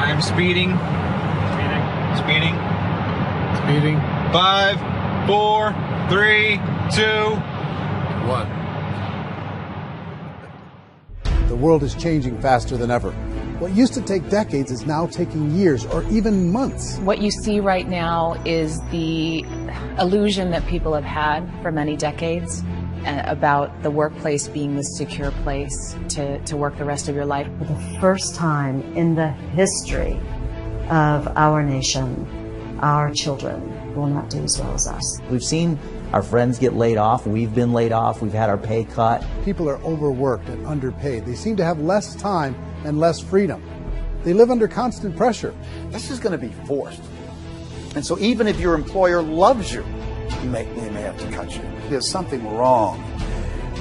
I'm speeding. Speeding. Speeding. 5, 4, 3, 2, 1. The world is changing faster than ever. What used to take decades is now taking years or even months. What you see right now is the illusion that people have had for many decades about the workplace being the secure place to work the rest of your life. For the first time in the history of our nation, our children will not do as well as us. We've seen our friends get laid off. We've been laid off. We've had our pay cut. People are overworked and underpaid. They seem to have less time and less freedom. They live under constant pressure. This is going to be forced. And so even if your employer loves you, they may have to cut you. There's something wrong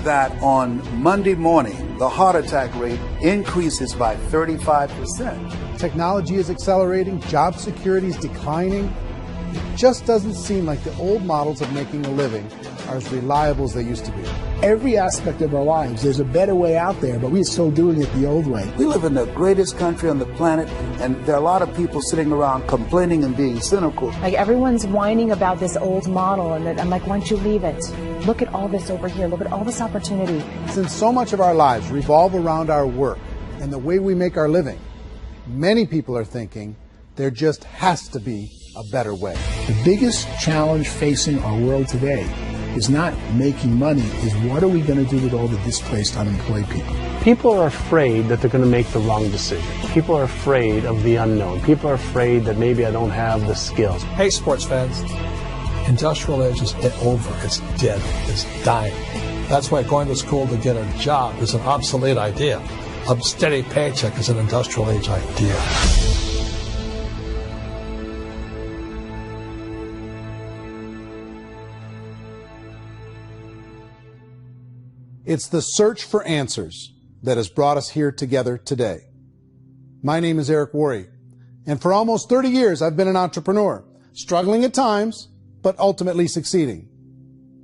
that on Monday morning, the heart attack rate increases by 35%. Technology is accelerating, job security is declining. It just doesn't seem like the old models of making a living are as reliable as they used to be. Every aspect of our lives, there's a better way out there, but we're still doing it the old way. We live in the greatest country on the planet, and there are a lot of people sitting around complaining and being cynical. Like everyone's whining about this old model, and I'm like, why don't you leave it? Look at all this over here. Look at all this opportunity. Since so much of our lives revolve around our work and the way we make our living, many people are thinking there just has to be a better way. The biggest challenge facing our world today is not making money, is what are we going to do with all the displaced, unemployed people? People are afraid that they're going to make the wrong decision. People are afraid of the unknown. People are afraid that maybe I don't have the skills. Hey, sports fans. Industrial age is over. It's dead. It's dying. That's why going to school to get a job is an obsolete idea. A steady paycheck is an industrial age idea. It's the search for answers that has brought us here together today. My name is Eric Worre, and for almost 30 years I've been an entrepreneur, struggling at times, but ultimately succeeding.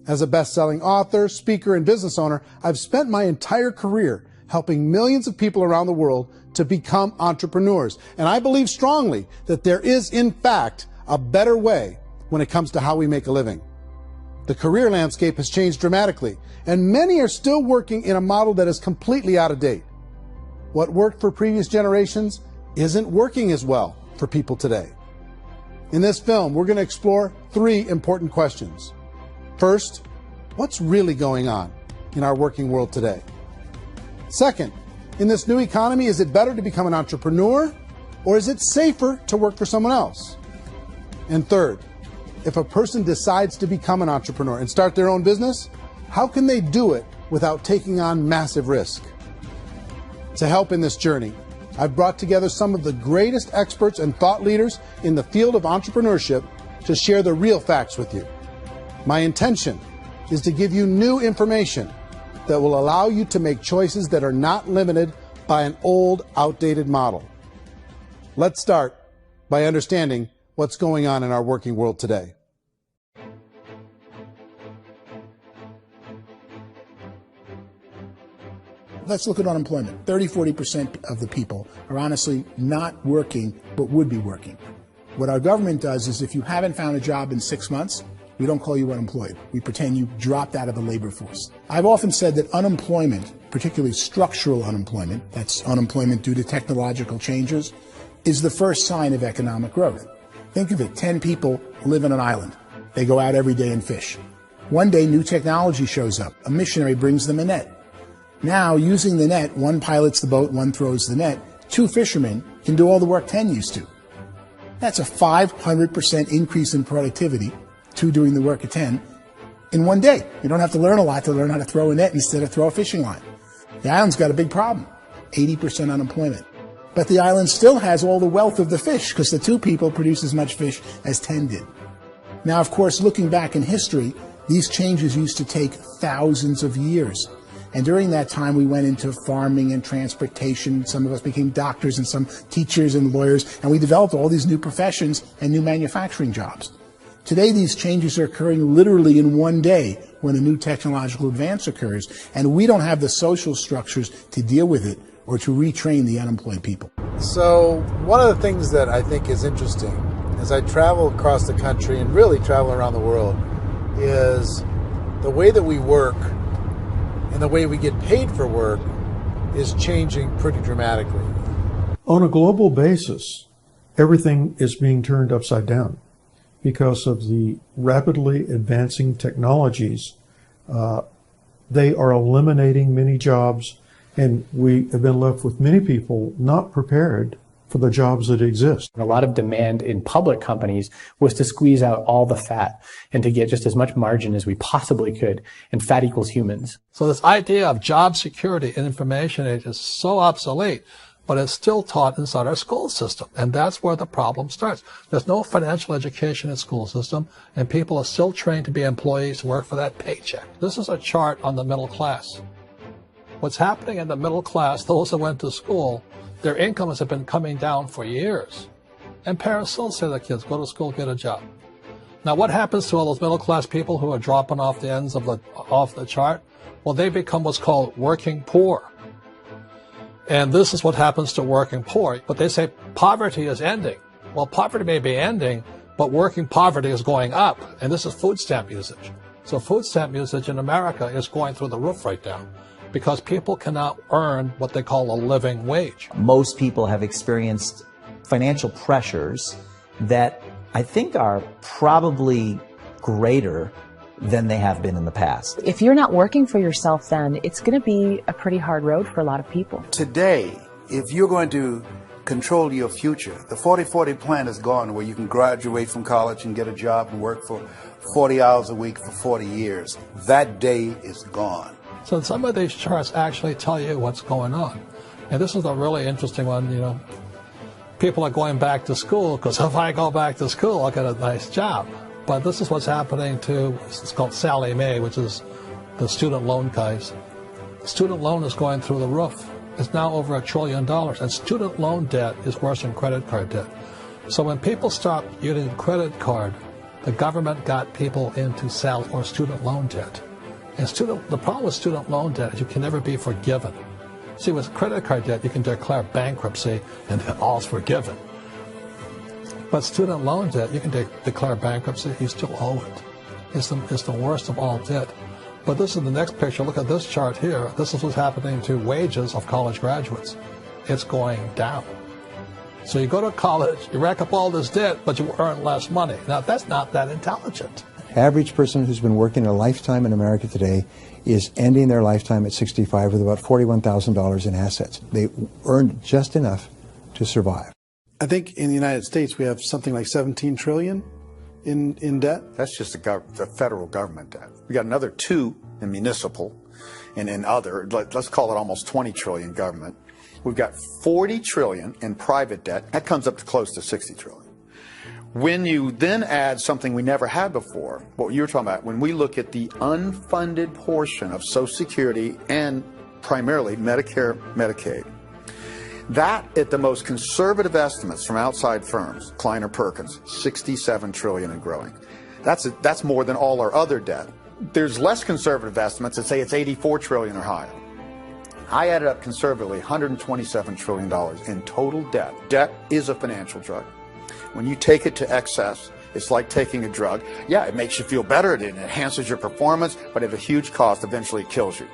As a best-selling author, speaker, and business owner, I've spent my entire career helping millions of people around the world to become entrepreneurs. And I believe strongly that there is, in fact, a better way when it comes to how we make a living. The career landscape has changed dramatically, and many are still working in a model that is completely out of date. What worked for previous generations isn't working as well for people today. In this film, we're going to explore 3 important questions. First, what's really going on in our working world today? Second, in this new economy, is it better to become an entrepreneur, or is it safer to work for someone else? And third, if a person decides to become an entrepreneur and start their own business, how can they do it without taking on massive risk? To help in this journey, I've brought together some of the greatest experts and thought leaders in the field of entrepreneurship to share the real facts with you. My intention is to give you new information that will allow you to make choices that are not limited by an old, outdated model. Let's start by understanding what's going on in our working world today. Let's look at unemployment. 30–40% of the people are honestly not working, but would be working. What our government does is if you haven't found a job in 6 months, we don't call you unemployed. We pretend you dropped out of the labor force. I've often said that unemployment, particularly structural unemployment, that's unemployment due to technological changes, is the first sign of economic growth. Think of it, 10 people live on an island. They go out every day and fish. One day, new technology shows up. A missionary brings them a net. Now, using the net, one pilots the boat, one throws the net. 2 fishermen can do all the work 10 used to. That's a 500% increase in productivity, 2 doing the work of 10, in one day. You don't have to learn a lot to learn how to throw a net instead of throw a fishing line. The island's got a big problem, 80% unemployment. But the island still has all the wealth of the fish because the 2 people produce as much fish as 10 did. Now, of course, looking back in history, these changes used to take thousands of years. And during that time, we went into farming and transportation. Some of us became doctors and some teachers and lawyers, and we developed all these new professions and new manufacturing jobs. Today, these changes are occurring literally in one day when a new technological advance occurs, and we don't have the social structures to deal with it or to retrain the unemployed people. So one of the things that I think is interesting as I travel across the country and really travel around the world is the way that we work and the way we get paid for work is changing pretty dramatically. On a global basis, everything is being turned upside down because of the rapidly advancing technologies. They are eliminating many jobs, and we have been left with many people not prepared for the jobs that exist. A lot of demand in public companies was to squeeze out all the fat and to get just as much margin as we possibly could, and fat equals humans. So this idea of job security in information age is so obsolete, but it's still taught inside our school system, and that's where the problem starts. There's no financial education in the school system, and people are still trained to be employees to work for that paycheck. This is a chart on the middle class. What's happening in the middle class, those that went to school, their incomes have been coming down for years. And parents still say to their kids, go to school, get a job. Now what happens to all those middle class people who are dropping off the ends of the chart? Well, they become what's called working poor. And this is what happens to working poor. But they say poverty is ending. Well, poverty may be ending, but working poverty is going up. And this is food stamp usage. So food stamp usage in America is going through the roof right now, because people cannot earn what they call a living wage. Most people have experienced financial pressures that I think are probably greater than they have been in the past. If you're not working for yourself, then it's going to be a pretty hard road for a lot of people. Today, if you're going to control your future, the 40-40 plan is gone, where you can graduate from college and get a job and work for 40 hours a week for 40 years. That day is gone. So some of these charts actually tell you what's going on. And this is a really interesting one, you know. People are going back to school because if I go back to school, I'll get a nice job. But this is what's happening to, it's called Sallie Mae, which is the student loan guys. Student loan is going through the roof. It's now over $1 trillion. And student loan debt is worse than credit card debt. So when people stopped using credit card, the government got people into student loan debt. And the problem with student loan debt is you can never be forgiven. See, with credit card debt, you can declare bankruptcy and then all's forgiven. But student loan debt, you can declare bankruptcy, you still owe it. It's the worst of all debt. But this is the next picture. Look at this chart here. This is what's happening to wages of college graduates. It's going down. So you go to college, you rack up all this debt, but you earn less money. Now, that's not that intelligent. Average person who's been working a lifetime in America today is ending their lifetime at 65 with about $41,000 in assets. They earned just enough to survive. I think in the United States we have something like 17 trillion in debt. That's just the federal government debt. We got another 2 in municipal and in other, let's call it almost 20 trillion government. We've got 40 trillion in private debt. That comes up to close to 60 trillion. When you then add something we never had before, what you were talking about, when we look at the unfunded portion of Social Security and primarily Medicare, Medicaid, that at the most conservative estimates from outside firms, Kleiner Perkins, 67 trillion and growing. That's more than all our other debt. There's less conservative estimates that say it's 84 trillion or higher. I added up conservatively $127 trillion in total debt. Debt is a financial drug. When you take it to excess, it's like taking a drug. Yeah, it makes you feel better, it enhances your performance, but at a huge cost, eventually it kills you.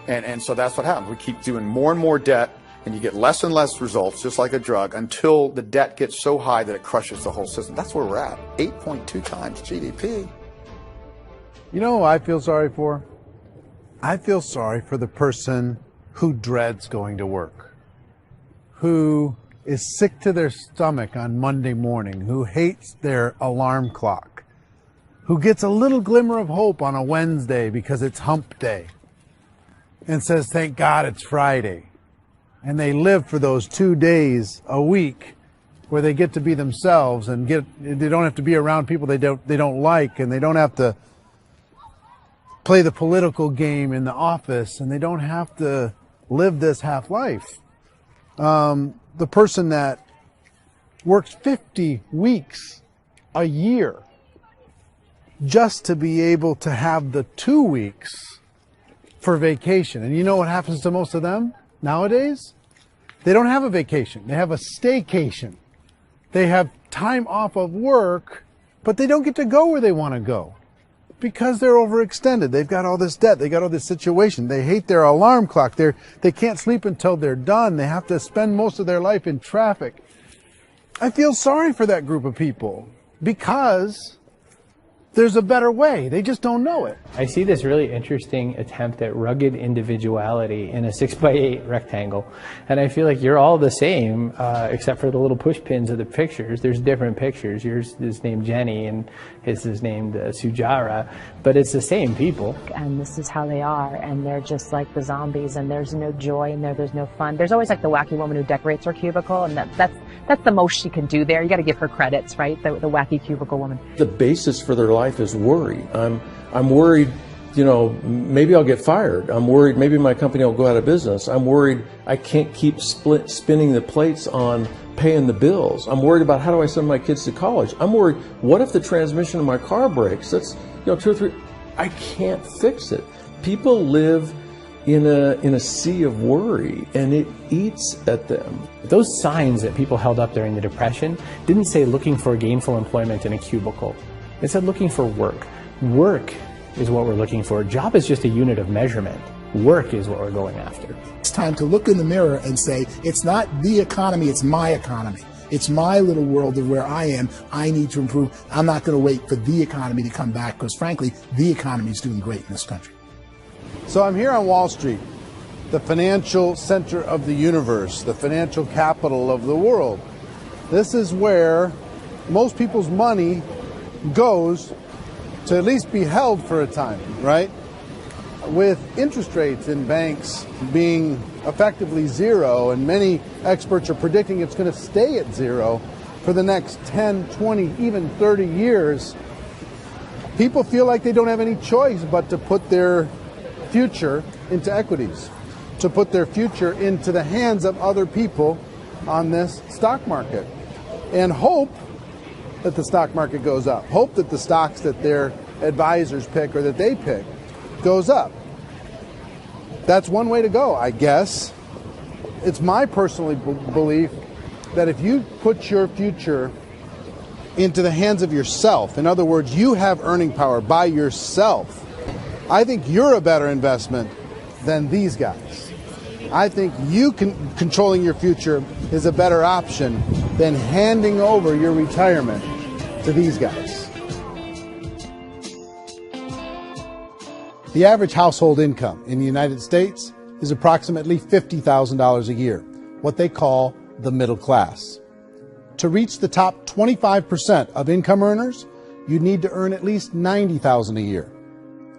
And so that's what happens. We keep doing more and more debt, and you get less and less results, just like a drug, until the debt gets so high that it crushes the whole system. That's where we're at, 8.2 times GDP. You know who I feel sorry for? I feel sorry for the person who dreads going to work, who is sick to their stomach on Monday morning, who hates their alarm clock, who gets a little glimmer of hope on a Wednesday because it's hump day and says, thank God it's Friday. And they live for those 2 days a week where they get to be themselves and they don't have to be around people they don't like, and they don't have to play the political game in the office, and they don't have to live this half life. The person that works 50 weeks a year just to be able to have the 2 weeks for vacation. And you know what happens to most of them nowadays? They don't have a vacation. They have a staycation. They have time off of work, but they don't get to go where they want to go because they're overextended. They've got all this debt. They got all this situation. They hate their alarm clock. They can't sleep until they're done. They have to spend most of their life in traffic. I feel sorry for that group of people because there's a better way. They just don't know it. I see this really interesting attempt at rugged individuality in a 6x8 rectangle. And I feel like you're all the same, except for the little push pins of the pictures. There's different pictures. Yours is named Jenny and his is named Sujara, but it's the same people. And this is how they are, and they're just like the zombies, and there's no joy in there, there's no fun. There's always like the wacky woman who decorates her cubicle, and that's the most she can do there. You got to give her credits, right? The wacky cubicle woman. The basis for their life is worry. I'm worried, you know, maybe I'll get fired. I'm worried maybe my company will go out of business. I'm worried I can't keep spinning the plates on paying the bills. I'm worried about how do I send my kids to college. I'm worried, what if the transmission of my car breaks? That's, you know, 2 or 3, I can't fix it. People live in a sea of worry, and it eats at them. Those signs that people held up during the Depression didn't say looking for gainful employment in a cubicle. It said looking for work. Work is what we're looking for. Job is just a unit of measurement. Work is what we're going after. It's time to look in the mirror and say, it's not the economy, it's my economy. It's my little world of where I am. I need to improve. I'm not going to wait for the economy to come back because, frankly, the economy is doing great in this country. So I'm here on Wall Street, the financial center of the universe, the financial capital of the world. This is where most people's money goes to at least be held for a time, right? With interest rates in banks being effectively zero, and many experts are predicting it's going to stay at zero for the next 10, 20, even 30 years, people feel like they don't have any choice but to put their future into equities, to put their future into the hands of other people on this stock market, and hope that the stock market goes up, hope that the stocks that their advisors pick or that they pick goes up. That's one way to go, I guess. It's my personal belief that if you put your future into the hands of yourself, in other words, you have earning power by yourself, I think you're a better investment than these guys. I think you controlling your future is a better option than handing over your retirement to these guys. The average household income in the United States is approximately $50,000 a year, what they call the middle class. To reach the top 25% of income earners, you'd need to earn at least $90,000 a year.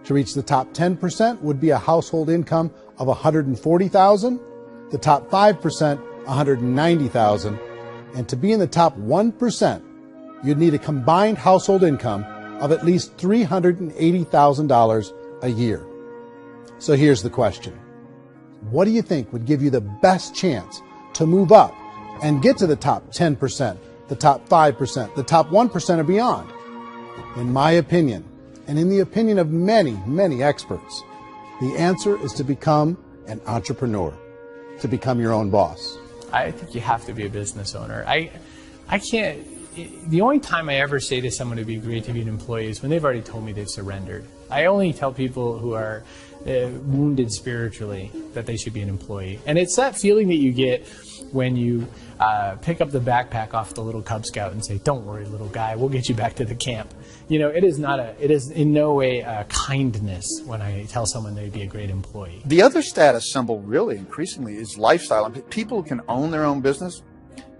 To reach the top 10% would be a household income of $140,000, the top 5%, $190,000, and to be in the top 1%, you'd need a combined household income of at least $380,000 a year. So here's the question. What do you think would give you the best chance to move up and get to the top 10%, the top 5%, the top 1% or beyond? In my opinion, and in the opinion of many, many experts, the answer is to become an entrepreneur, to become your own boss. I think you have to be a business owner. I can't, the only time I ever say to someone to be great to be an employee is when they've already told me they've surrendered. I only tell people who are wounded spiritually that they should be an employee. And it's that feeling that you get when you pick up the backpack off the little Cub Scout and say, "Don't worry, little guy, we'll get you back to the camp." You know, it is in no way a kindness when I tell someone they'd be a great employee. The other status symbol really increasingly is lifestyle. I mean, people can own their own business,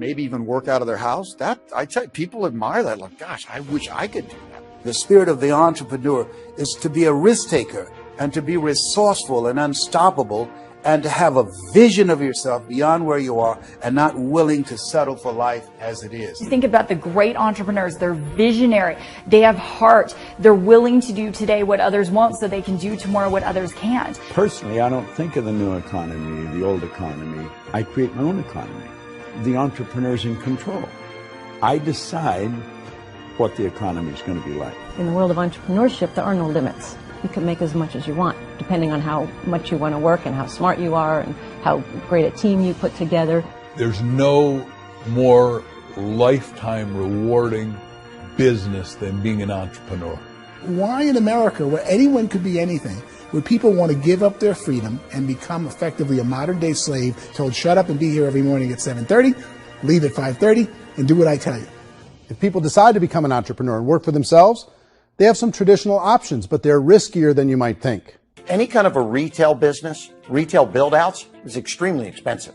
maybe even work out of their house. That, I tell you, people admire that. Like, gosh, I wish I could do that. The spirit of the entrepreneur is to be a risk taker and to be resourceful and unstoppable and to have a vision of yourself beyond where you are and not willing to settle for life as it is. Think about the great entrepreneurs. They're visionary. They have heart. They're willing to do today what others won't so they can do tomorrow what others can't. Personally, I don't think of the new economy, the old economy. I create my own economy. The entrepreneur's in control. I decide what the economy is going to be like. In the world of entrepreneurship, there are no limits. You can make as much as you want, depending on how much you want to work and how smart you are and how great a team you put together. There's no more lifetime rewarding business than being an entrepreneur. Why in America, where anyone could be anything, would people want to give up their freedom and become effectively a modern-day slave, told shut up and be here every morning at 7:30, leave at 5:30, and do what I tell you? If people decide to become an entrepreneur and work for themselves, they have some traditional options, but they're riskier than you might think. Any kind of a retail business, retail build-outs, is extremely expensive.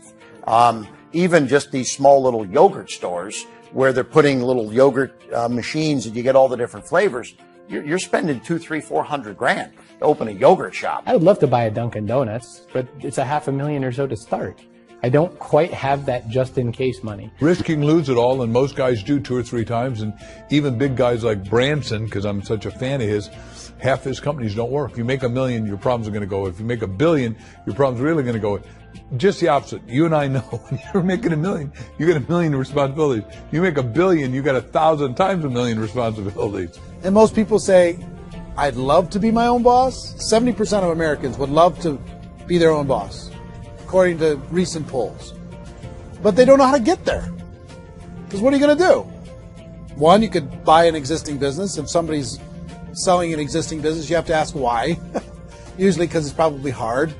Even just these small little yogurt stores where they're putting little yogurt machines and you get all the different flavors, you're spending $200,000, $300,000, $400,000 to open a yogurt shop. I would love to buy a Dunkin' Donuts, but it's $500,000 or so to start. I don't quite have that just-in-case money. Risk you can lose it all, and most guys do 2 or 3 times, and even big guys like Branson, because I'm such a fan of his, half his companies don't work. If you make $1 million, your problems are going to go away. If you make $1 billion, your problems are really going to go away. Just the opposite. You and I know when you're making $1 million, you get $1 million responsibilities. You make $1 billion, you got 1,000 times $1 million responsibilities. And most people say, I'd love to be my own boss. 70% of Americans would love to be their own boss, according to recent polls. But they don't know how to get there. Because what are you going to do? One, you could buy an existing business. If somebody's selling an existing business, you have to ask why. Usually because it's probably hard.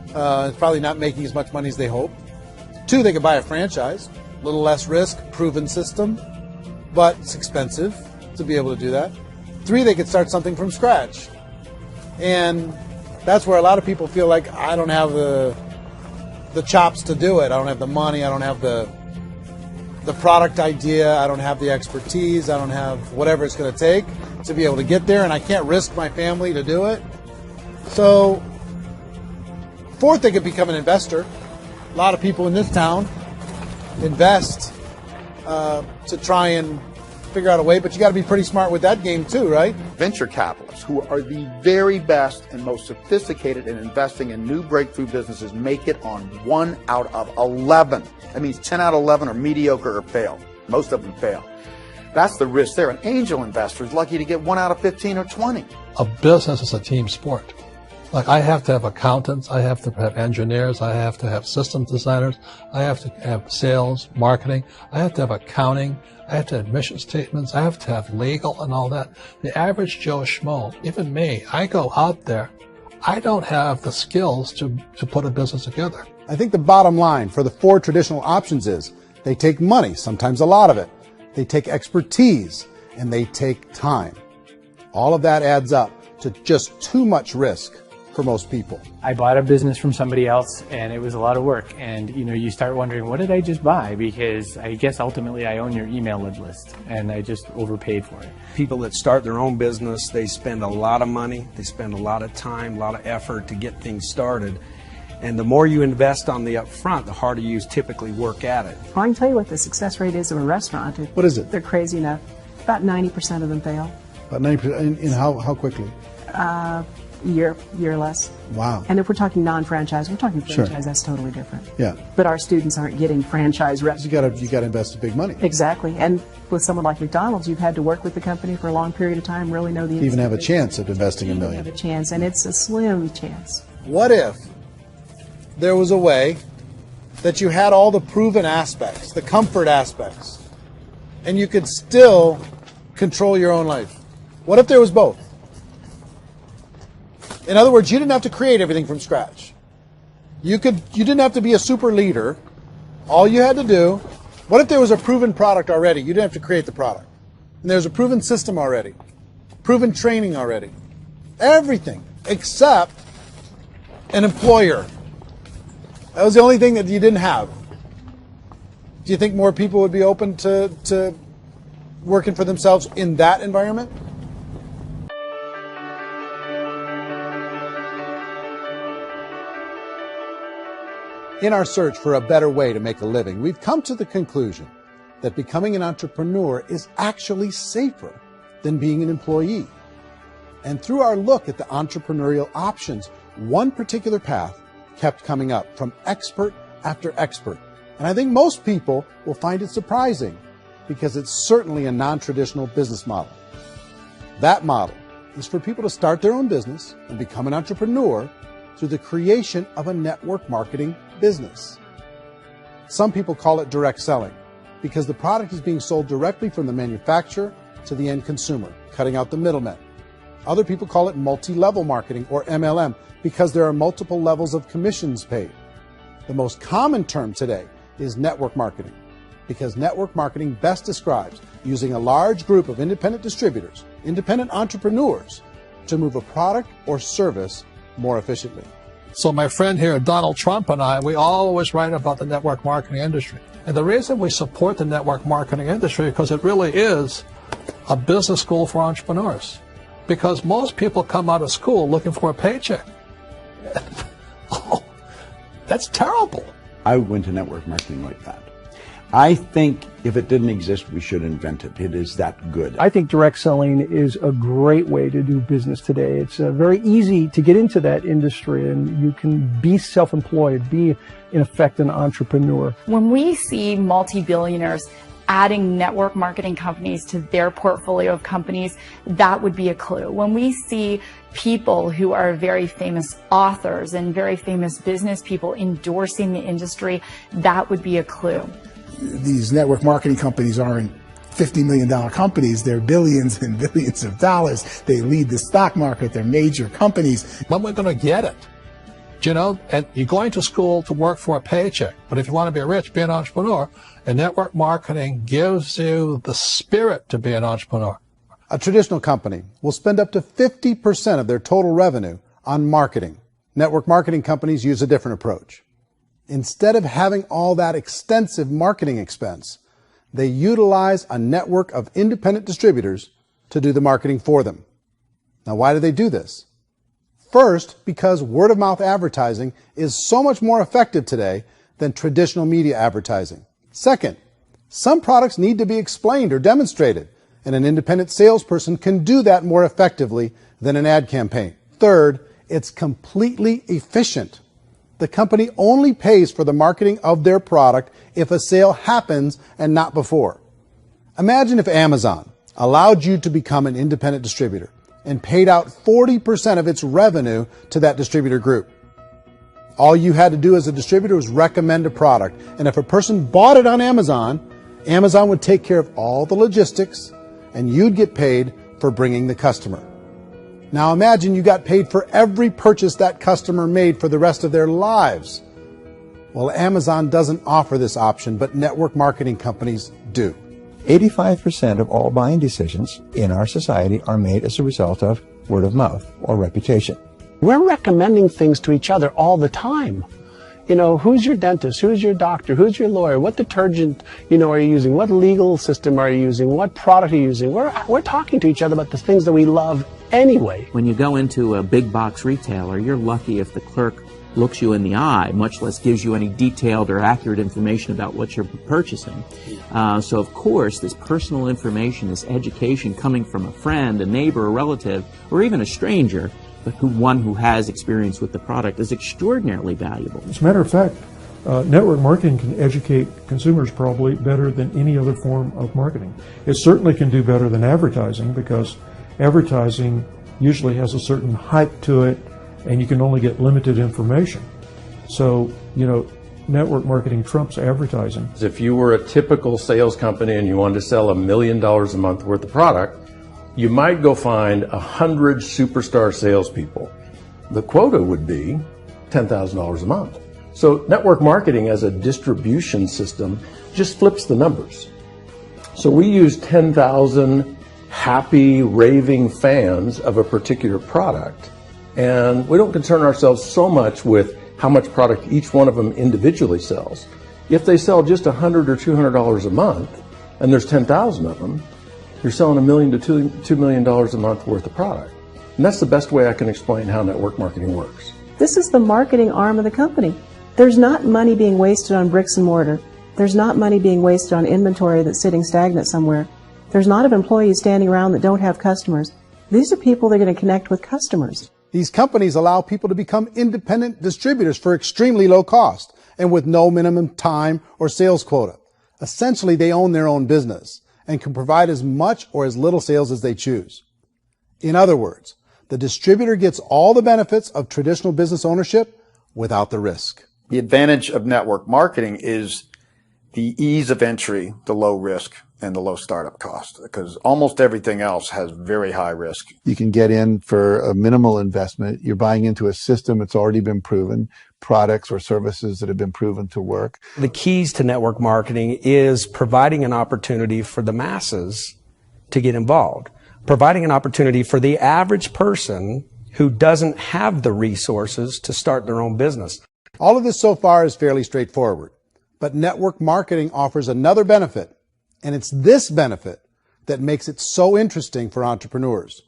It's probably not making as much money as they hope. 2, they could buy a franchise. A little less risk, proven system, but it's expensive to be able to do that. 3, they could start something from scratch. And that's where a lot of people feel like, I don't have the chops to do it. I don't have the money. I don't have the product idea. I don't have the expertise. I don't have whatever it's going to take to be able to get there, and I can't risk my family to do it. So, 4th, they could become an investor. A lot of people in this town invest to try and figure out a way, but you got to be pretty smart with that game too, right? Venture capitalists, who are the very best and most sophisticated in investing in new breakthrough businesses, make it on 1 out of 11. That means 10 out of 11 are mediocre or fail. Most of them fail. That's the risk there. An angel investor is lucky to get 1 out of 15 or 20. A business is a team sport. Like, I have to have accountants, I have to have engineers, I have to have systems designers, I have to have sales, marketing, I have to have accounting, I have to have mission statements, I have to have legal and all that. The average Joe Schmo, even me, I go out there, I don't have the skills to put a business together. I think the bottom line for the 4 traditional options is they take money, sometimes a lot of it. They take expertise, and they take time. All of that adds up to just too much risk for most people. I bought a business from somebody else, and it was a lot of work. And you start wondering, what did I just buy? Because I guess ultimately I own your email list, and I just overpaid for it. People that start their own business, they spend a lot of money, they spend a lot of time, a lot of effort to get things started. And the more you invest on the upfront, the harder you typically work at it. Well, I can tell you what the success rate is of a restaurant. What is it? They're crazy enough. About 90% of them fail. About 90%. In how quickly? Year less. Wow. And if we're talking non-franchise, we're talking franchise, Sure. That's totally different. Yeah. But our students aren't getting franchise reps. You got to invest the big money. Exactly. And with someone like McDonald's, you've had to work with the company for a long period of time, really know the Even have a chance of investing $1 million. have a chance, and it's a slim chance. What if there was a way that you had all the proven aspects, the comfort aspects, and you could still control your own life? What if there was both? In other words, you didn't have to create everything from scratch. You didn't have to be a super leader. All you had to do, what if there was a proven product already? You didn't have to create the product. And there's a proven system already, proven training already. Everything except an employer. That was the only thing that you didn't have. Do you think more people would be open to working for themselves in that environment? In our search for a better way to make a living, we've come to the conclusion that becoming an entrepreneur is actually safer than being an employee. And through our look at the entrepreneurial options, one particular path kept coming up from expert after expert. And I think most people will find it surprising because it's certainly a non-traditional business model. That model is for people to start their own business and become an entrepreneur through the creation of a network marketing business. Some people call it direct selling because the product is being sold directly from the manufacturer to the end consumer, cutting out the middlemen. Other people call it multi-level marketing, or MLM, because there are multiple levels of commissions paid. The most common term today is network marketing, because network marketing best describes using a large group of independent distributors, independent entrepreneurs, to move a product or service more efficiently. So my friend here, Donald Trump, and I, we always write about the network marketing industry. And the reason we support the network marketing industry is because it really is a business school for entrepreneurs. Because most people come out of school looking for a paycheck. Oh, that's terrible. I went to network marketing like that. I think if it didn't exist, we should invent it. It is that good. I think direct selling is a great way to do business today. It's very easy to get into that industry, and you can be self-employed, be, in effect, an entrepreneur. When we see multi-billionaires adding network marketing companies to their portfolio of companies, that would be a clue. When we see people who are very famous authors and very famous business people endorsing the industry, that would be a clue. These network marketing companies aren't $50 million companies. They're billions and billions of dollars. They lead the stock market. They're major companies. When we're going to get it? You know, and you're going to school to work for a paycheck. But if you want to be rich, be an entrepreneur. And network marketing gives you the spirit to be an entrepreneur. A traditional company will spend up to 50% of their total revenue on marketing. Network marketing companies use a different approach. Instead of having all that extensive marketing expense, they utilize a network of independent distributors to do the marketing for them. Now, why do they do this? First, because word-of-mouth advertising is so much more effective today than traditional media advertising. Second, some products need to be explained or demonstrated, and an independent salesperson can do that more effectively than an ad campaign. Third, it's completely efficient. The company only pays for the marketing of their product if a sale happens and not before. Imagine if Amazon allowed you to become an independent distributor and paid out 40% of its revenue to that distributor group. All you had to do as a distributor was recommend a product, and if a person bought it on Amazon, Amazon would take care of all the logistics, and you'd get paid for bringing the customer. Now imagine you got paid for every purchase that customer made for the rest of their lives. Well, Amazon doesn't offer this option, but network marketing companies do. 85% of all buying decisions in our society are made as a result of word of mouth or reputation. We're recommending things to each other all the time. You know, who's your dentist? Who's your doctor? Who's your lawyer? What detergent, are you using? What legal system are you using? What product are you using? We're talking to each other about the things that we love anyway. When you go into a big box retailer, you're lucky if the clerk looks you in the eye, much less gives you any detailed or accurate information about what you're purchasing. So of course, this personal information, this education coming from a friend, a neighbor, a relative, or even a stranger, but one who has experience with the product is extraordinarily valuable. As a matter of fact, network marketing can educate consumers probably better than any other form of marketing. It certainly can do better than advertising because advertising usually has a certain hype to it and you can only get limited information. So, network marketing trumps advertising. If you were a typical sales company and you wanted to sell $1 million a month worth of product, you might go find 100 superstar salespeople. The quota would be $10,000 a month. So network marketing as a distribution system just flips the numbers. So we use 10,000 happy, raving fans of a particular product, and we don't concern ourselves so much with how much product each one of them individually sells. If they sell just $100 or $200 a month, and there's 10,000 of them, you're selling $1 million to $2 million a month worth of product. And that's the best way I can explain how network marketing works. This is the marketing arm of the company. There's not money being wasted on bricks and mortar. There's not money being wasted on inventory that's sitting stagnant somewhere. There's not of employees standing around that don't have customers. These are people that are going to connect with customers. These companies allow people to become independent distributors for extremely low cost and with no minimum time or sales quota. Essentially, they own their own business and can provide as much or as little sales as they choose. In other words, the distributor gets all the benefits of traditional business ownership without the risk. The advantage of network marketing is the ease of entry, the low risk, and the low startup cost, because almost everything else has very high risk. You can get in for a minimal investment. You're buying into a system that's already been proven, products or services that have been proven to work. The keys to network marketing is providing an opportunity for the masses to get involved, providing an opportunity for the average person who doesn't have the resources to start their own business. All of this so far is fairly straightforward, but network marketing offers another benefit, and it's this benefit that makes it so interesting for entrepreneurs.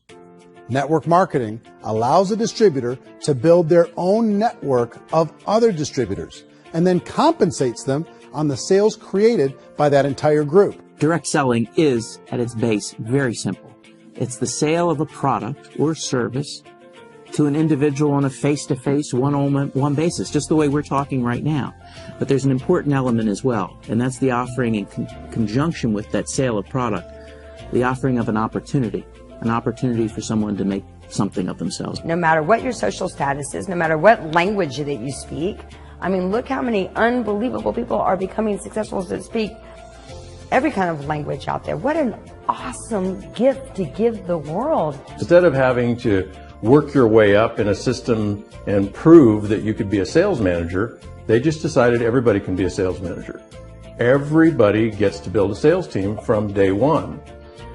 Network marketing allows a distributor to build their own network of other distributors and then compensates them on the sales created by that entire group. Direct selling is, at its base, very simple. It's the sale of a product or service to an individual on a face-to-face, one-on-one basis, just the way we're talking right now. But there's an important element as well, and that's the offering in conjunction with that sale of product, the offering of an opportunity for someone to make something of themselves. No matter what your social status is, no matter what language that you speak, I mean, look how many unbelievable people are becoming successful to speak every kind of language out there. What an awesome gift to give the world. Instead of having to work your way up in a system and prove that you could be a sales manager, they just decided everybody can be a sales manager. Everybody gets to build a sales team from day one.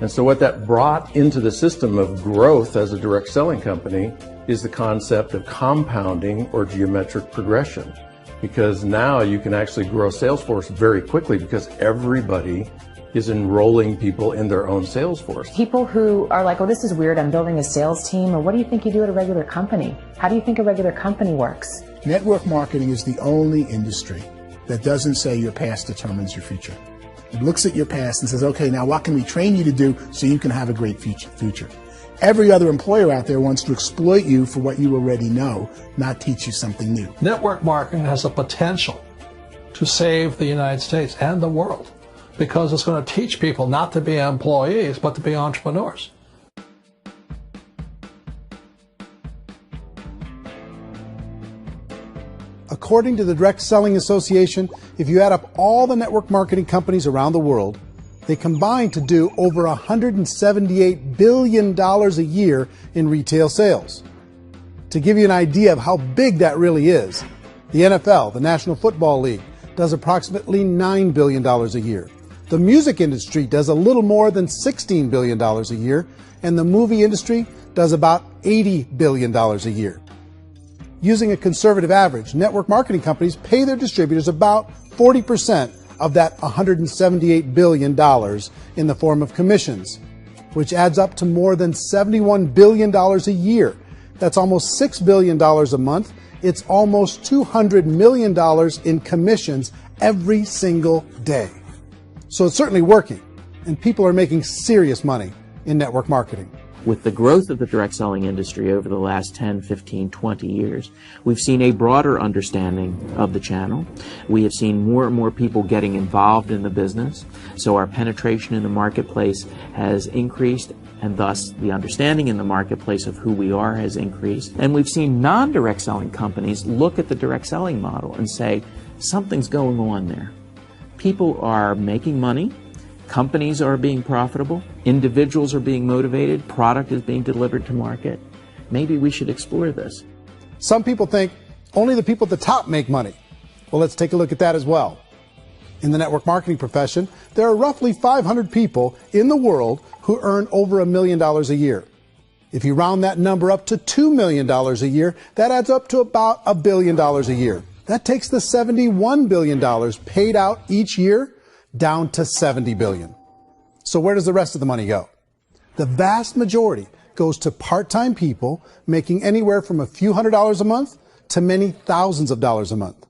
And so what that brought into the system of growth as a direct selling company is the concept of compounding or geometric progression. Because now you can actually grow a sales force very quickly because everybody is enrolling people in their own sales force. People who are like, oh, this is weird, I'm building a sales team, or what do you think you do at a regular company? How do you think a regular company works? Network marketing is the only industry that doesn't say your past determines your future. It looks at your past and says, okay, now what can we train you to do so you can have a great future? Every other employer out there wants to exploit you for what you already know, not teach you something new. Network marketing has the potential to save the United States and the world because it's going to teach people not to be employees, but to be entrepreneurs. According to the Direct Selling Association, if you add up all the network marketing companies around the world, they combine to do over $178 billion a year in retail sales. To give you an idea of how big that really is, the NFL, the National Football League, does approximately $9 billion a year. The music industry does a little more than $16 billion a year, and the movie industry does about $80 billion a year. Using a conservative average, network marketing companies pay their distributors about 40% of that $178 billion in the form of commissions, which adds up to more than $71 billion a year. That's almost $6 billion a month. It's almost $200 million in commissions every single day. So it's certainly working, and people are making serious money in network marketing. With the growth of the direct selling industry over the last 10, 15, 20 years, we've seen a broader understanding of the channel. We have seen more and more people getting involved in the business, so our penetration in the marketplace has increased, and thus the understanding in the marketplace of who we are has increased. And we've seen non-direct selling companies look at the direct selling model and say, something's going on there. People are making money. Companies are being profitable, individuals are being motivated, product is being delivered to market. Maybe we should explore this. Some people think only the people at the top make money. Well, let's take a look at that as well. In the network marketing profession, there are roughly 500 people in the world who earn over $1 million a year. If you round that number up to $2 million a year, that adds up to about $1 billion a year. That takes the $71 billion paid out each year down to $70 billion. So where does the rest of the money go? The vast majority goes to part-time people making anywhere from a few $100s a month to many thousands of dollars a month.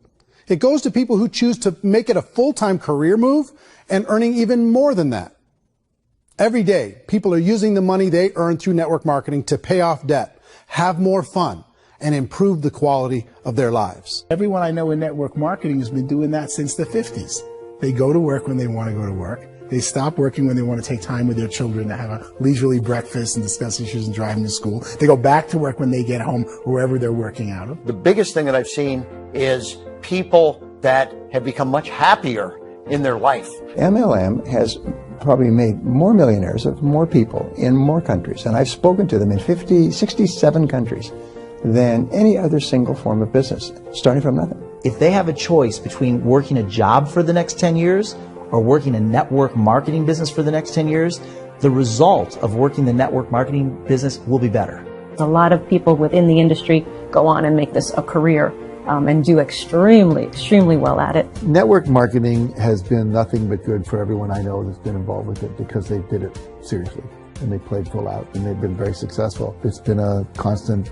It goes to people who choose to make it a full-time career move and earning even more than that. Every day, people are using the money they earn through network marketing to pay off debt, have more fun, and improve the quality of their lives. Everyone I know in network marketing has been doing that since the 50s. They go to work when they want to go to work. They stop working when they want to take time with their children to have a leisurely breakfast and discuss issues and driving to school. They go back to work when they get home, wherever they're working out of. The biggest thing that I've seen is people that have become much happier in their life. MLM has probably made more millionaires of more people in more countries, and I've spoken to them in 67 countries, than any other single form of business, starting from nothing. If they have a choice between working a job for the next 10 years or working a network marketing business for the next 10 years, the result of working the network marketing business will be better. A lot of people within the industry go on and make this a career and do extremely well at it. Network marketing has been nothing but good for everyone I know that's been involved with it because they did it seriously and they played full out and they've been very successful. It's been a constant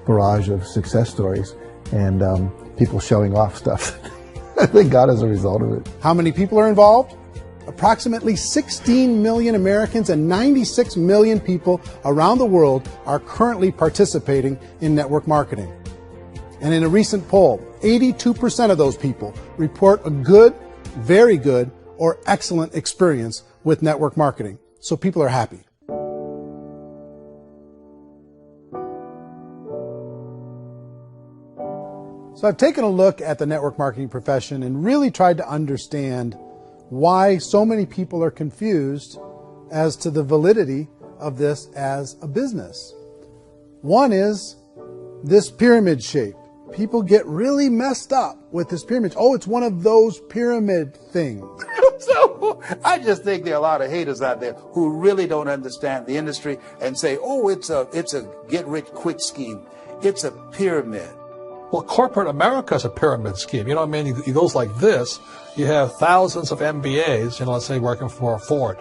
barrage of success stories and people showing off stuff they got as a result of it. How many people are involved? Approximately 16 million Americans and 96 million people around the world are currently participating in network marketing. And in a recent poll, 82% of those people report a good, very good, or excellent experience with network marketing. So people are happy. So I've taken a look at the network marketing profession and really tried to understand why so many people are confused as to the validity of this as a business. One is this pyramid shape. People get really messed up with this pyramid. Oh, it's one of those pyramid things. So I just think there are a lot of haters out there who really don't understand the industry and say, oh, it's a get-rich-quick scheme. It's a pyramid. Well, corporate America is a pyramid scheme. You know what I mean? It goes like this. You have thousands of MBAs, let's say working for Ford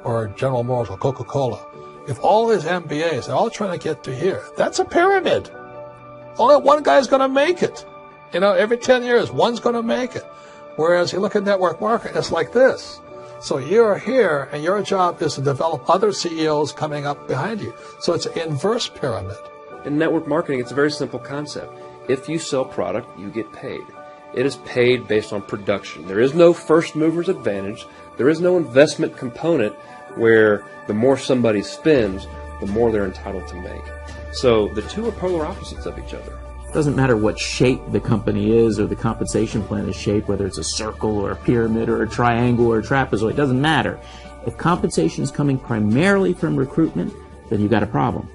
or General Motors or Coca-Cola. If all these MBAs are all trying to get to here, that's a pyramid. Only one guy's going to make it. Every 10 years, one's going to make it. Whereas you look at network marketing, it's like this. So you're here, and your job is to develop other CEOs coming up behind you. So it's an inverse pyramid. In network marketing, it's a very simple concept. If you sell product, you get paid. It is paid based on production. There is no first mover's advantage. There is no investment component where the more somebody spends, the more they're entitled to make. So the two are polar opposites of each other. It doesn't matter what shape the company is or the compensation plan is shaped, whether it's a circle or a pyramid or a triangle or a trapezoid, it doesn't matter. If compensation is coming primarily from recruitment, then you've got a problem.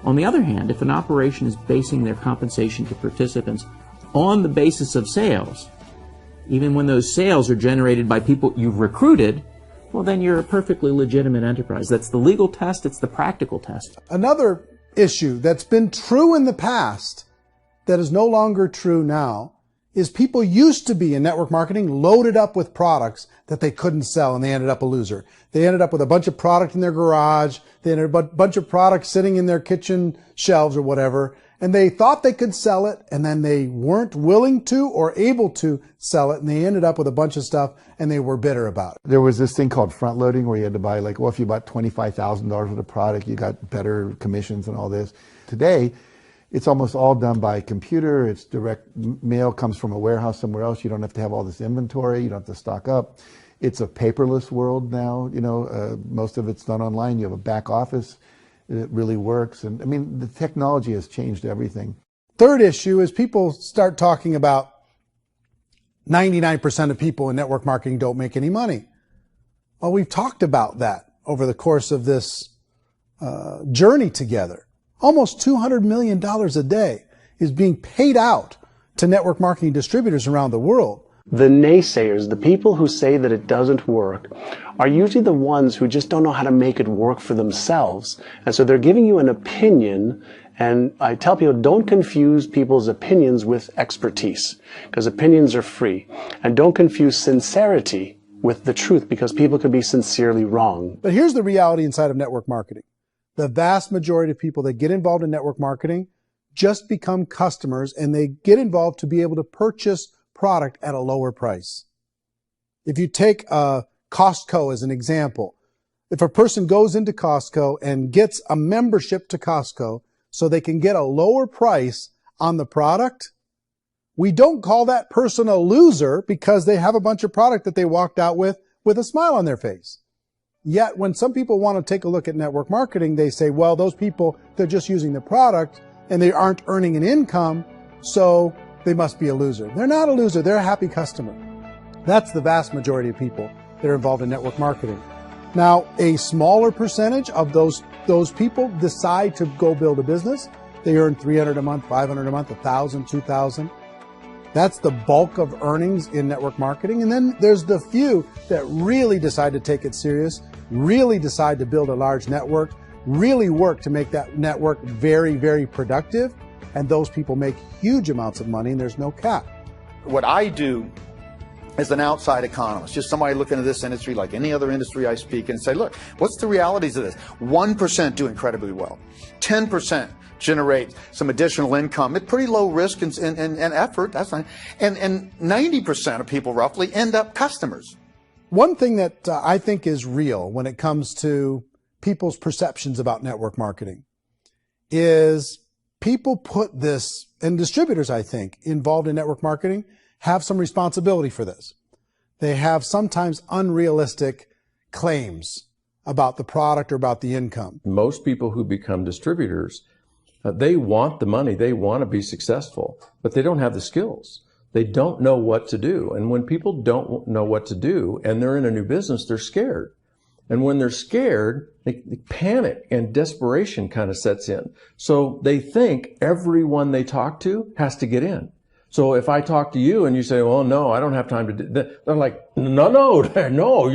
On the other hand, if an operation is basing their compensation to participants on the basis of sales, even when those sales are generated by people you've recruited, well, then you're a perfectly legitimate enterprise. That's the legal test. It's the practical test. Another issue that's been true in the past that is no longer true now is people used to be in network marketing loaded up with products that they couldn't sell and they ended up a loser. They ended up with a bunch of product in their garage. They ended up with a bunch of products sitting in their kitchen shelves or whatever. And they thought they could sell it and then they weren't willing to or able to sell it. And they ended up with a bunch of stuff and they were bitter about it. There was this thing called front loading where you had to buy if you bought $25,000 worth of product, you got better commissions and all this. Today, it's almost all done by computer. It's direct mail comes from a warehouse somewhere else. You don't have to have all this inventory. You don't have to stock up. It's a paperless world now. Most of it's done online. You have a back office. It really works. And the technology has changed everything. Third issue is people start talking about 99% of people in network marketing don't make any money. Well, we've talked about that over the course of this journey together. Almost $200 million a day is being paid out to network marketing distributors around the world. The naysayers, the people who say that it doesn't work, are usually the ones who just don't know how to make it work for themselves. And so they're giving you an opinion, and I tell people, don't confuse people's opinions with expertise, because opinions are free. And don't confuse sincerity with the truth, because people could be sincerely wrong. But here's the reality inside of network marketing. The vast majority of people that get involved in network marketing just become customers, and they get involved to be able to purchase product at a lower price. If you take Costco as an example, if a person goes into Costco and gets a membership to Costco so they can get a lower price on the product, we don't call that person a loser because they have a bunch of product that they walked out with a smile on their face. Yet when some people want to take a look at network marketing, they say, well, those people, they're just using the product and they aren't earning an income, so they must be a loser. They're not a loser. They're a happy customer. That's the vast majority of people that are involved in network marketing. Now, a smaller percentage of those people decide to go build a business. They earn $300 a month, $500 a month, $1,000, $2,000. That's the bulk of earnings in network marketing. And then there's the few that really decide to take it serious, really decide to build a large network, really work to make that network very, very productive. And those people make huge amounts of money and there's no cap. What I do as an outside economist, just somebody looking at this industry like any other industry I speak and say, look, what's the realities of this? 1% do incredibly well. 10% generate some additional income at pretty low risk and effort. That's fine. And 90% of people roughly end up customers. One thing that I think is real when it comes to people's perceptions about network marketing is people put this, and distributors, I think, involved in network marketing have some responsibility for this. They have sometimes unrealistic claims about the product or about the income. Most people who become distributors, they want the money, they want to be successful, but they don't have the skills. They don't know what to do. And when people don't know what to do and they're in a new business, they're scared. And when they're scared, they panic and desperation kind of sets in. So they think everyone they talk to has to get in. So if I talk to you and you say, well, no, I don't have time to do that, they're like, no,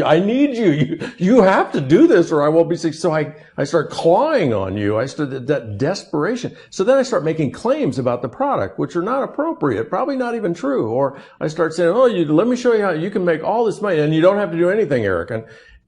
I need you. You have to do this or I won't be successful. So I start clawing on you. I start that desperation. So then I start making claims about the product, which are not appropriate, probably not even true. Or I start saying, oh, let me show you how you can make all this money and you don't have to do anything, Eric.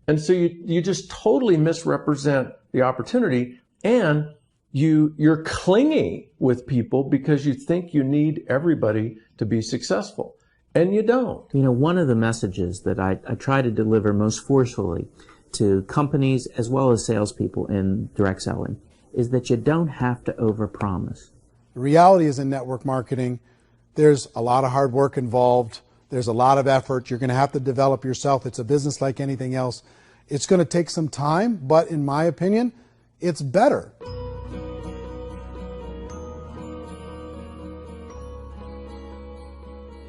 And so you just totally misrepresent the opportunity and you're clingy with people because you think you need everybody to be successful, and you don't. You know, one of the messages that I try to deliver most forcefully to companies as well as salespeople in direct selling is that you don't have to overpromise. The reality is in network marketing, there's a lot of hard work involved. There's a lot of effort. You're going to have to develop yourself. It's a business like anything else. It's going to take some time, but in my opinion, it's better.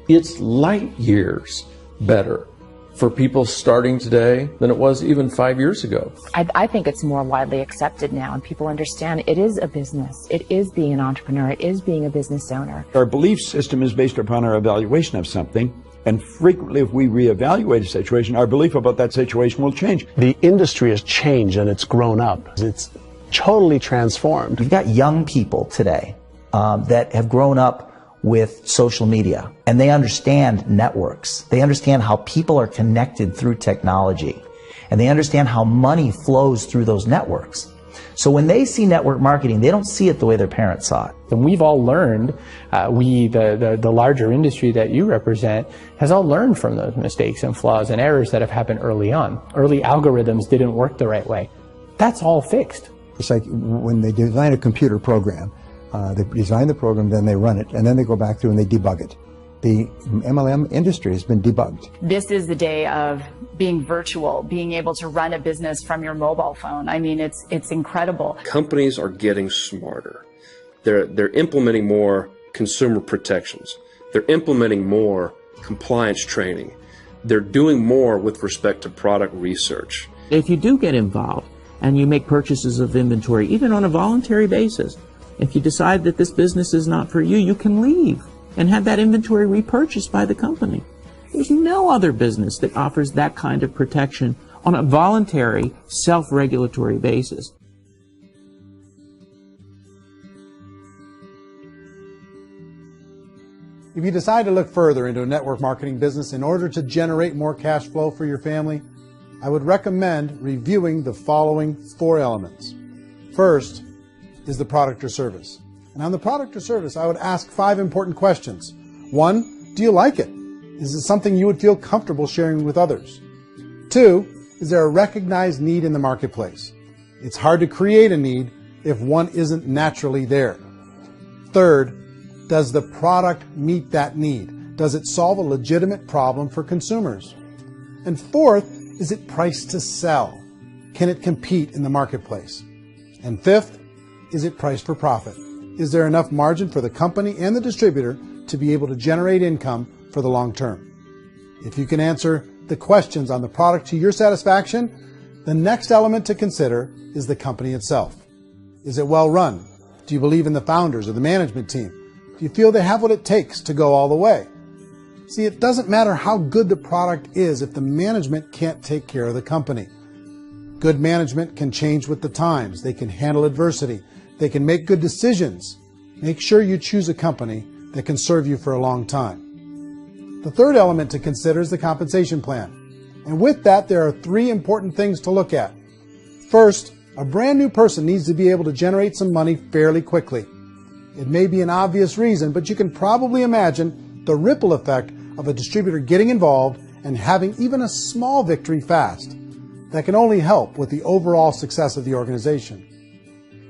It's light years better for people starting today than it was even 5 years ago. I think it's more widely accepted now, and people understand it is a business. It is being an entrepreneur. It is being a business owner. Our belief system is based upon our evaluation of something, and frequently if we reevaluate a situation, our belief about that situation will change. The industry has changed and it's grown up. It's totally transformed. You've got young people today that have grown up with social media, and they understand networks. They understand how people are connected through technology, and they understand how money flows through those networks. So when they see network marketing, they don't see it the way their parents saw it. And we've all learned, the larger industry that you represent, has all learned from those mistakes and flaws and errors that have happened early on. Early algorithms didn't work the right way. That's all fixed. It's like when they design a computer program, they design the program, then they run it, and then they go back through and they debug it. The MLM industry has been debugged. This is the day of being virtual, being able to run a business from your mobile phone. I mean, it's incredible. Companies are getting smarter. They're implementing more consumer protections. They're implementing more compliance training. They're doing more with respect to product research. If you do get involved and you make purchases of inventory, even on a voluntary basis, if you decide that this business is not for you, you can leave and have that inventory repurchased by the company. There's no other business that offers that kind of protection on a voluntary, self-regulatory basis. If you decide to look further into a network marketing business in order to generate more cash flow for your family, I would recommend reviewing the following 4 elements. First is the product or service. And on the product or service, I would ask 5 important questions. 1, do you like it? Is it something you would feel comfortable sharing with others? 2, is there a recognized need in the marketplace? It's hard to create a need if one isn't naturally there. Third, Does the product meet that need? Does it solve a legitimate problem for consumers? And fourth, is it priced to sell? Can it compete in the marketplace? And fifth, is it priced for profit? Is there enough margin for the company and the distributor to be able to generate income for the long term? If you can answer the questions on the product to your satisfaction, the next element to consider is the company itself. Is it well run? Do you believe in the founders or the management team? Do you feel they have what it takes to go all the way? See, it doesn't matter how good the product is if the management can't take care of the company. Good management can change with the times. They can handle adversity. They can make good decisions. Make sure you choose a company that can serve you for a long time. The third element to consider is the compensation plan. And with that, there are three important things to look at. First, a brand new person needs to be able to generate some money fairly quickly. It may be an obvious reason, but you can probably imagine the ripple effect of a distributor getting involved and having even a small victory fast. That can only help with the overall success of the organization.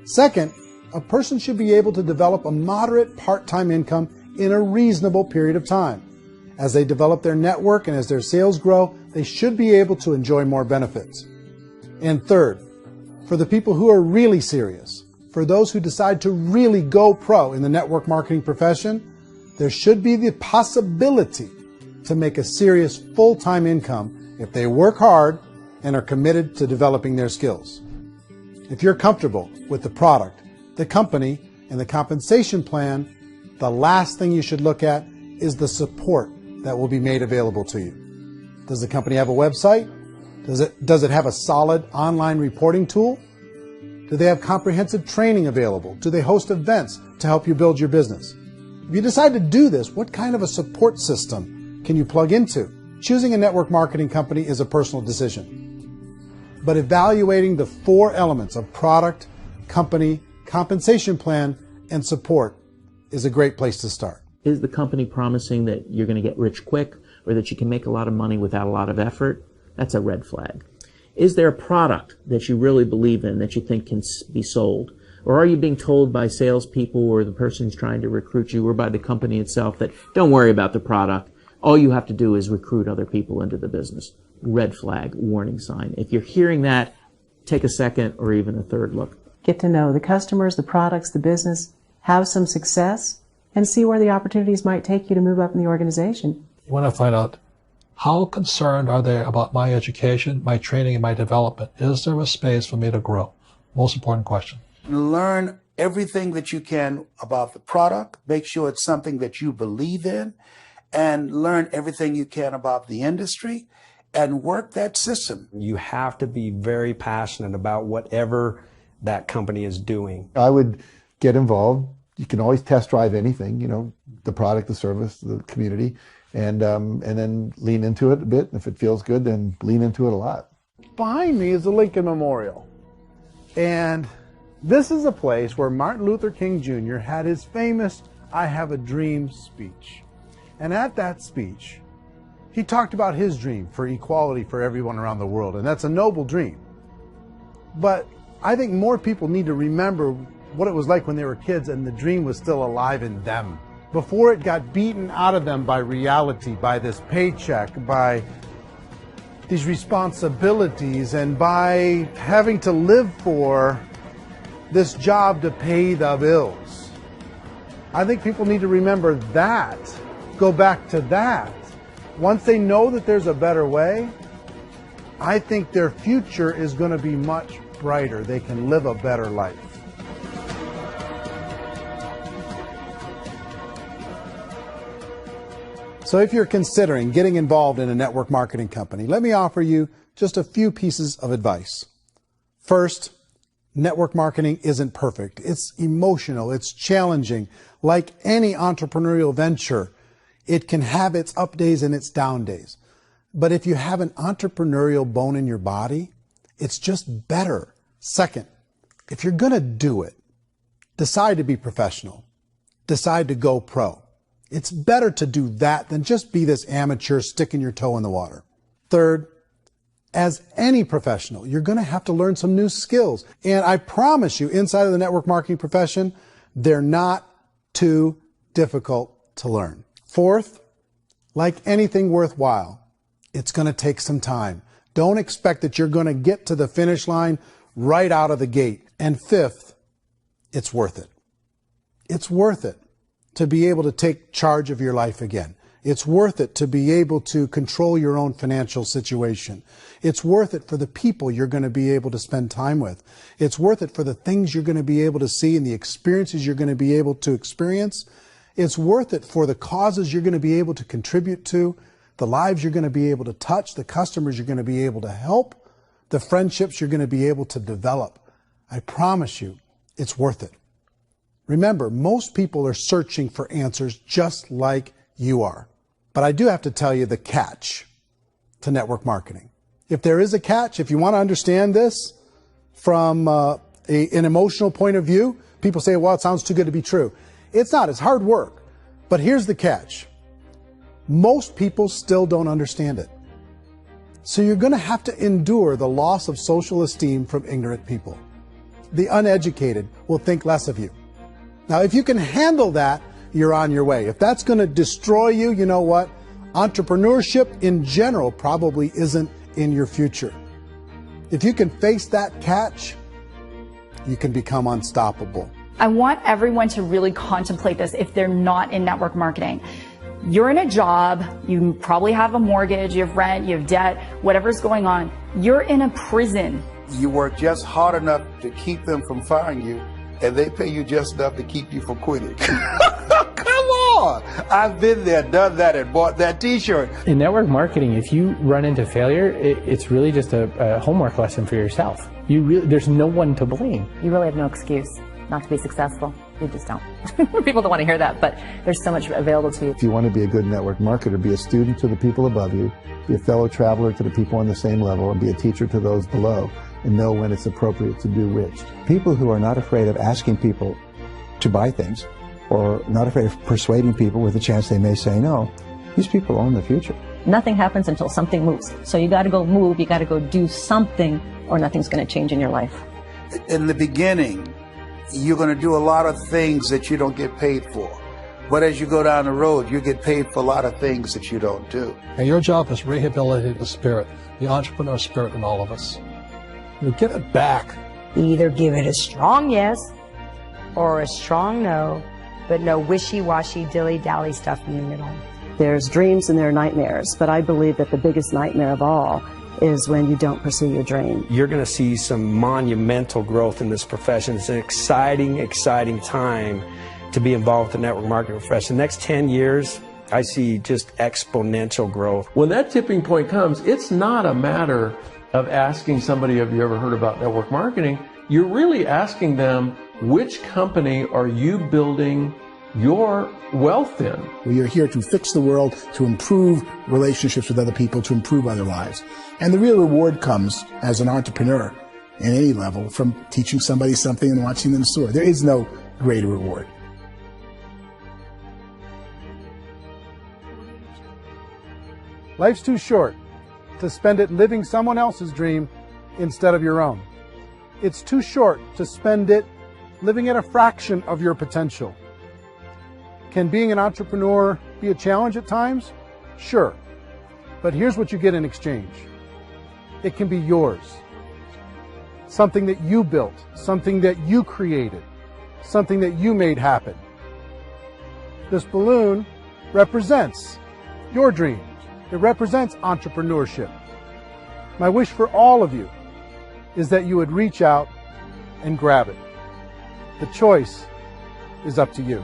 Second, a person should be able to develop a moderate part-time income in a reasonable period of time. As they develop their network and as their sales grow, they should be able to enjoy more benefits. And third, for the people who are really serious, for those who decide to really go pro in the network marketing profession, there should be the possibility to make a serious full-time income if they work hard and are committed to developing their skills. If you're comfortable with the product, the company, and the compensation plan, the last thing you should look at is the support that will be made available to you. Does the company have a website? Does it have a solid online reporting tool? Do they have comprehensive training available? Do they host events to help you build your business? If you decide to do this, what kind of a support system can you plug into? Choosing a network marketing company is a personal decision. But evaluating the four elements of product, company, compensation plan, and support is a great place to start. Is the company promising that you're going to get rich quick or that you can make a lot of money without a lot of effort? That's a red flag. Is there a product that you really believe in that you think can be sold? Or are you being told by salespeople or the person who's trying to recruit you or by the company itself that don't worry about the product, all you have to do is recruit other people into the business? Red flag, warning sign. If you're hearing that, take a second or even a third look. Get to know the customers, the products, the business, have some success, and see where the opportunities might take you to move up in the organization. You want to find out how concerned are they about my education, my training, and my development? Is there a space for me to grow? Most important question. Learn everything that you can about the product. Make sure it's something that you believe in, and learn everything you can about the industry and work that system. You have to be very passionate about whatever that company is doing. I would get involved. You can always test drive anything, you know, the product, the service, the community, and then lean into it a bit. If it feels good, then lean into it a lot. Behind me is the Lincoln Memorial. And this is a place where Martin Luther King Jr. had his famous "I Have a Dream" speech. And at that speech, he talked about his dream for equality for everyone around the world, and that's a noble dream. But I think more people need to remember what it was like when they were kids and the dream was still alive in them, before it got beaten out of them by reality, by this paycheck, by these responsibilities, and by having to live for this job to pay the bills. I think people need to remember that, go back to that. Once they know that there's a better way, I think their future is going to be much brighter. They can live a better life. So if you're considering getting involved in a network marketing company, let me offer you just a few pieces of advice. First, network marketing isn't perfect. It's emotional. It's challenging. Like any entrepreneurial venture, it can have its up days and its down days. But if you have an entrepreneurial bone in your body, it's just better. Second, if you're going to do it, decide to be professional. Decide to go pro. It's better to do that than just be this amateur sticking your toe in the water. Third, as any professional, you're going to have to learn some new skills. And I promise you, inside of the network marketing profession, they're not too difficult to learn. Fourth, like anything worthwhile, it's going to take some time. Don't expect that you're going to get to the finish line right out of the gate. And fifth, it's worth it. It's worth it to be able to take charge of your life again. It's worth it to be able to control your own financial situation. It's worth it for the people you're going to be able to spend time with. It's worth it for the things you're going to be able to see and the experiences you're going to be able to experience. It's worth it for the causes you're going to be able to contribute to, the lives you're going to be able to touch, the customers you're going to be able to help, the friendships you're going to be able to develop. I promise you, it's worth it. Remember, most people are searching for answers just like you are. But I do have to tell you the catch to network marketing. If there is a catch, if you want to understand this from an emotional point of view, people say, well, it sounds too good to be true. It's not. It's hard work. But here's the catch. Most people still don't understand it. So you're going to have to endure the loss of social esteem from ignorant people. The uneducated will think less of you. Now, if you can handle that, you're on your way. If that's going to destroy you, you know what? Entrepreneurship in general probably isn't in your future. If you can face that catch, you can become unstoppable. I want everyone to really contemplate this if they're not in network marketing. You're in a job, you probably have a mortgage, you have rent, you have debt, whatever's going on. You're in a prison. You work just hard enough to keep them from firing you, and they pay you just enough to keep you from quitting. Come on! I've been there, done that, and bought that t-shirt. In network marketing, if you run into failure, it's really just a homework lesson for yourself. There's no one to blame. You really have no excuse not to be successful. You just don't. People don't want to hear that, but there's so much available to you. If you want to be a good network marketer, be a student to the people above you, be a fellow traveler to the people on the same level, and be a teacher to those below, and know when it's appropriate to do which. People who are not afraid of asking people to buy things, or not afraid of persuading people with a chance they may say no, these people own the future. Nothing happens until something moves. So you got to go move, you got to go do something, or nothing's going to change in your life. In the beginning, you're going to do a lot of things that you don't get paid for. But as you go down the road, you get paid for a lot of things that you don't do. And your job is rehabilitate the spirit, the entrepreneur spirit in all of us. You get it back. Either give it a strong yes or a strong no, but no wishy-washy, dilly-dally stuff in the middle. There's dreams and there are nightmares, but I believe that the biggest nightmare of all is when you don't pursue your dream. You're going to see some monumental growth in this profession. It's an exciting, exciting time to be involved with the network marketing profession. The next 10 years, I see just exponential growth. When that tipping point comes, it's not a matter of asking somebody, have you ever heard about network marketing? You're really asking them, which company are you building your wealth in? We are here to fix the world, to improve relationships with other people, to improve other lives. And the real reward comes as an entrepreneur at any level from teaching somebody something and watching them soar. There is no greater reward. Life's too short to spend it living someone else's dream instead of your own. It's too short to spend it living at a fraction of your potential. Can being an entrepreneur be a challenge at times? Sure. But here's what you get in exchange. It can be yours. Something that you built, something that you created, something that you made happen. This balloon represents your dream. It represents entrepreneurship. My wish for all of you is that you would reach out and grab it. The choice is up to you.